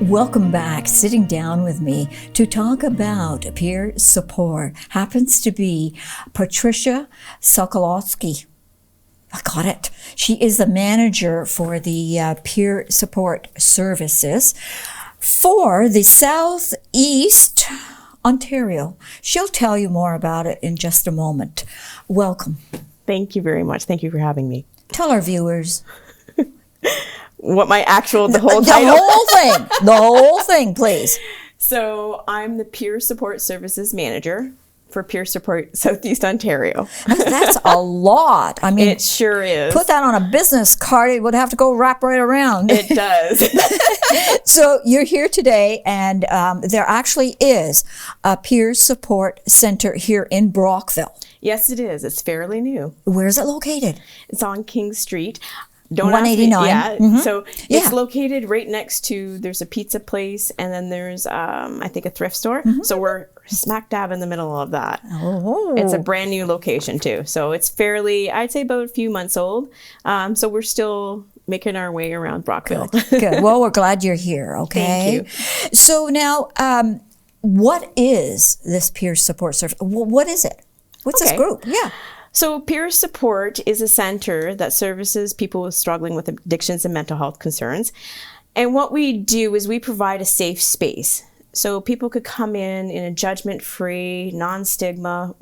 Welcome back. Sitting down with me to talk about peer support happens to be Patricia Sokoloski. I got it. She is the manager for the peer support services for the Southeast Ontario. She'll tell you more about it in just a moment. Welcome. Thank you very much. Thank you for having me. Tell our viewers. What my actual, the whole The title? whole thing. The whole thing, please. So I'm the Peer Support Services Manager for Peer Support Southeast Ontario. That's a lot. I mean, It sure is. put that on a business card, it would have to go wrap right around. It does. So you're here today, and there actually is a peer support center here in Brockville. Yes, it is. It's fairly new. Where is it located? It's on King Street. Don't ask me- 189. Yeah. Mhm. So Yeah. it's located right next to, there's a pizza place, and then there's, I think, a thrift store. So we're smack dab in the middle of that. Oh. It's a brand new location too. So it's fairly, I'd say about a few months old. So we're still making our way around Brockville. Good. Well, we're glad you're here, okay? Thank you. So now, what is this peer support service? What is it? What's this Okay. group? Yeah. So Peer Support is a center that services people struggling with addictions and mental health concerns. And what we do is we provide a safe space. So people could come in a judgment-free, non-stigma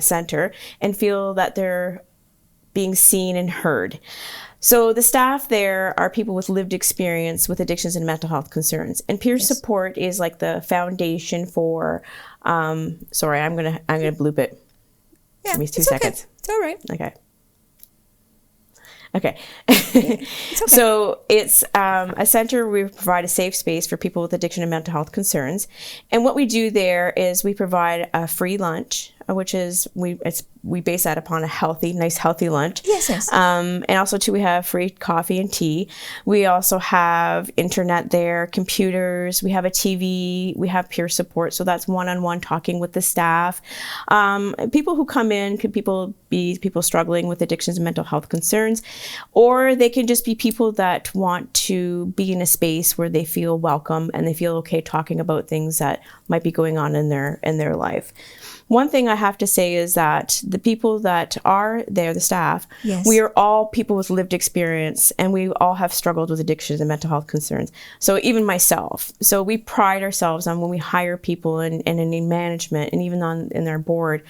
center and feel that they're being seen and heard. So the staff there are people with lived experience with addictions and mental health concerns. And peer support is like the foundation for, sorry, I'm gonna bloop it. Yeah, Give me 2 it's okay. seconds. It's all right. Okay. Okay. Okay. So it's a center where we provide a safe space for people with addiction and mental health concerns. And what we do there is we provide a free lunch, which is we base that upon a nice healthy lunch. Yes, yes. And also too, we have free coffee and tea. We also have internet there, computers. We have a TV. We have peer support. So that's one-on-one talking with the staff. People who come in could be people struggling with addictions and mental health concerns, or they can just be people that want to be in a space where they feel welcome and they feel okay talking about things that might be going on in their life. One thing I have to say is that the people that are there, the staff, Yes. we are all people with lived experience, and we all have struggled with addictions and mental health concerns. So even myself. So we pride ourselves on when we hire people and in management and even in our board,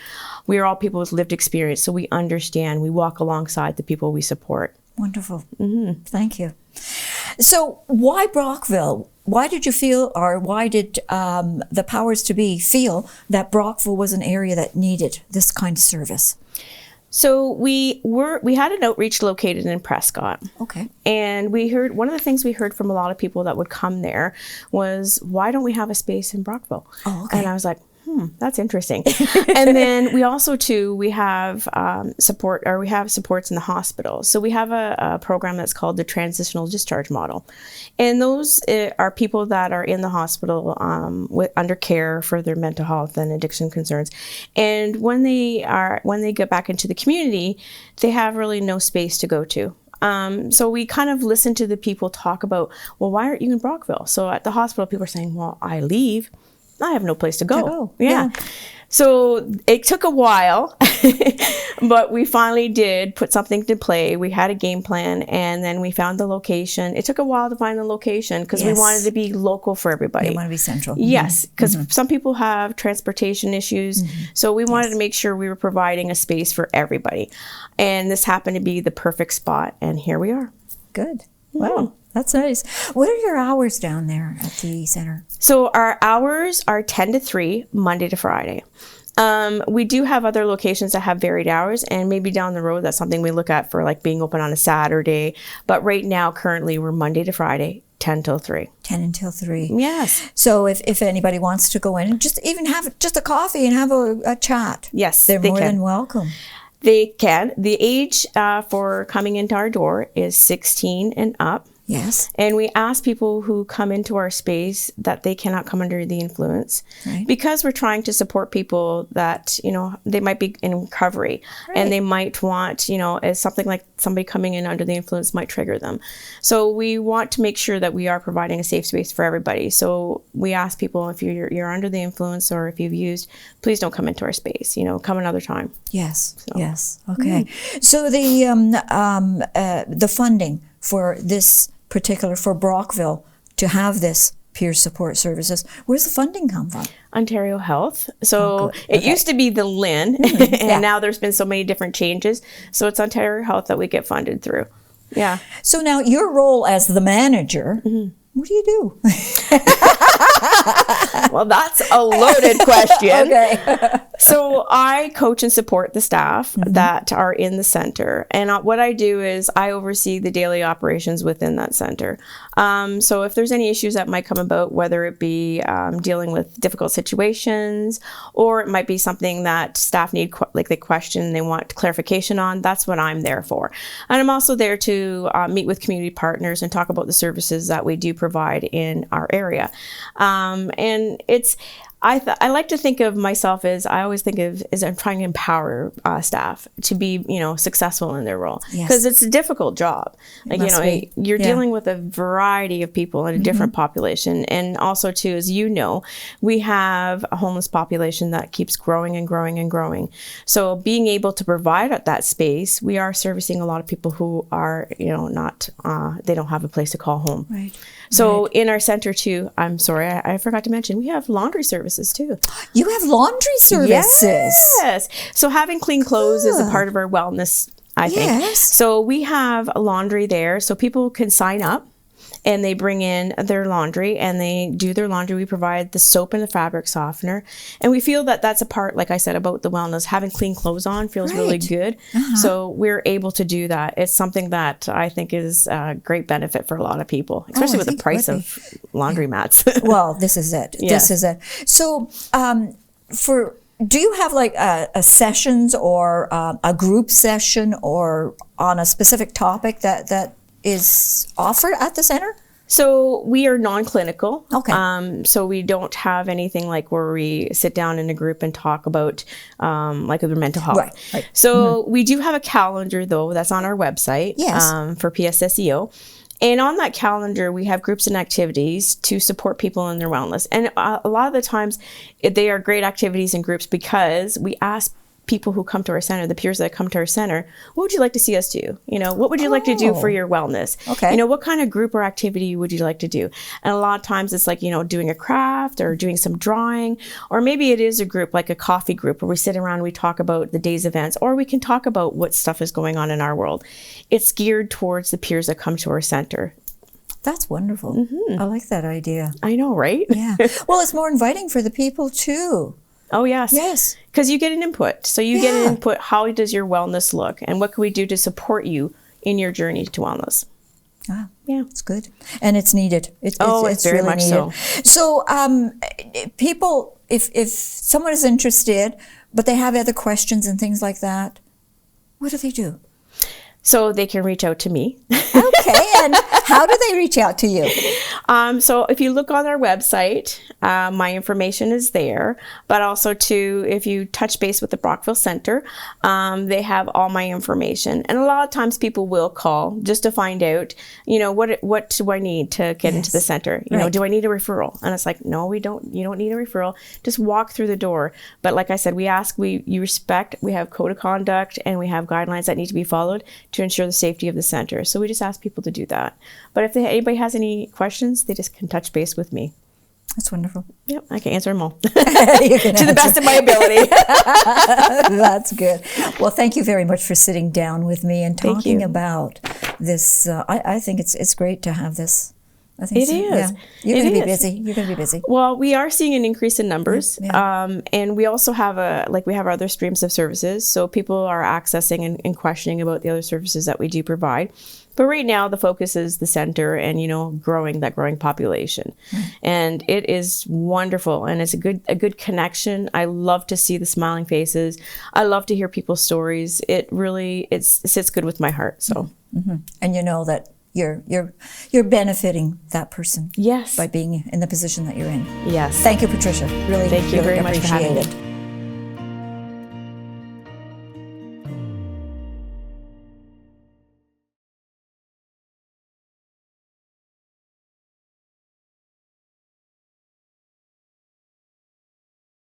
we are all people with lived experience. So we understand, we walk alongside the people we support. Wonderful. Thank you. So why Brockville? Why did you feel, or why did the powers to be feel that Brockville was an area that needed this kind of service? So we had an outreach located in Prescott. Okay. And we heard, one of the things we heard from a lot of people that would come there was, why don't we have a space in Brockville? Oh, okay. And I was like, that's interesting. And then we also too, we have supports in the hospital. So we have a program that's called the Transitional Discharge Model. And those are people that are in the hospital under care for their mental health and addiction concerns. And when they get back into the community, they have really no space to go to. So we kind of listen to the people talk about, well, why aren't you in Brockville? So at the hospital, people are saying, well, I leave. I have no place to go. Yeah. So it took a while, but we finally did put something to play. We had a game plan, and then we found the location. It took a while to find the location because we wanted to be local for everybody. You want to be central. Yes, because some people have transportation issues. So we wanted to make sure we were providing a space for everybody. And this happened to be the perfect spot, and here we are. Good. Wow. That's nice. What are your hours down there at the center? So our hours are 10 to 3, Monday to Friday. We do have other locations that have varied hours, and maybe down the road, that's something we look at for like being open on a Saturday. But right now, currently, we're Monday to Friday, 10 till 3. 10 until 3. Yes. So if anybody wants to go in and just even have just a coffee and have a chat. Yes, they're they more can. than welcome. They can. The age for coming into our door is 16 and up. Yes. And we ask people who come into our space that they cannot come under the influence, Right. because we're trying to support people that, they might be in recovery, Right. and they might want, as something like somebody coming in under the influence might trigger them. So we want to make sure that we are providing a safe space for everybody. So we ask people, if you're under the influence or if you've used, please don't come into our space, come another time. Yes. Yes. Okay. So the funding for this particular, for Brockville to have this peer support services, where's the funding come from? Ontario Health. So good. it Okay. used to be the LIN, and Yeah. now there's been so many different changes. So it's Ontario Health that we get funded through. Yeah. So now your role as the manager, what do you do? Well, that's a loaded question. Okay. So I coach and support the staff that are in the center. And what I do is I oversee the daily operations within that center. So if there's any issues that might come about, whether it be dealing with difficult situations, or it might be something that staff need, like they question, they want clarification on, that's what I'm there for. And I'm also there to meet with community partners and talk about the services that we do provide in our area. And it's, I like to think of myself as, I always think of as I'm trying to empower staff to be, successful in their role, because it's a difficult job. Like, you're dealing with a variety of people in a different population. And also too, as we have a homeless population that keeps growing and growing and growing. So being able to provide at that space, we are servicing a lot of people who are, not, they don't have a place to call home. Right. So in our center too, I'm sorry, I forgot to mention, we have laundry services too. You have laundry services. Yes. So having clean clothes is a part of our wellness, I think. Yes. So we have a laundry there, so people can sign up and they bring in their laundry and they do their laundry. We provide the soap and the fabric softener. And we feel that that's a part, like I said, about the wellness. Having clean clothes on feels really good. So we're able to do that. It's something that I think is a great benefit for a lot of people, especially with the price of laundry mats. Well, this is it. Yeah. This is it. So do you have like a sessions or a group session or on a specific topic that is offered at the center? So we are non-clinical. Okay. So we don't have anything like where we sit down in a group and talk about like their mental health. Right. So we do have a calendar though that's on our website for PSSEO. And on that calendar, we have groups and activities to support people in their wellness. And a lot of the times they are great activities and groups because we ask people who come to our center, the peers that come to our center, what would you like to see us do? What would you like to do for your wellness? Okay. What kind of group or activity would you like to do? And a lot of times it's like, doing a craft or doing some drawing, or maybe it is a group, like a coffee group where we sit around and we talk about the day's events, or we can talk about what stuff is going on in our world. It's geared towards the peers that come to our center. That's wonderful. I like that idea. I know, right? Yeah. Well, it's more inviting for the people too. Oh, yes. Yes. Because you get an input. So you get an input, how does your wellness look? And what can we do to support you in your journey to wellness? Ah, Yeah. it's good. And it's needed. It's very really much needed. so. So people, if someone is interested, but they have other questions and things like that, what do they do? So they can reach out to me. Okay, and how do they reach out to you? So if you look on our website, my information is there. But also too, if you touch base with the Brockville Centre, they have all my information. And a lot of times people will call just to find out, what do I need to get into the center? Do I need a referral? And it's like, no, we don't. You don't need a referral. Just walk through the door. But like I said, you respect. We have code of conduct and we have guidelines that need to be followed to ensure the safety of the center. So we just ask people to do that. But if anybody has any questions, they just can touch base with me. That's wonderful. Yep, I can answer them all. You can To the best of my ability. That's good. Well, thank you very much for sitting down with me and Thank talking you. about this. I think it's great to have this. I think It is. Yeah. You're It going to be is. busy. You're going to be busy. Well, we are seeing an increase in numbers. Yeah. And we also have we have other streams of services. So people are accessing and questioning about the other services that we do provide. But right now the focus is the center and, growing population. And it is wonderful. And it's a good connection. I love to see the smiling faces. I love to hear people's stories. It sits good with my heart. So. And you know that you're benefiting that person Yes. by being in the position that you're in. Yes. Thank you, Patricia. Really, Thank you really very much for having appreciate me. it.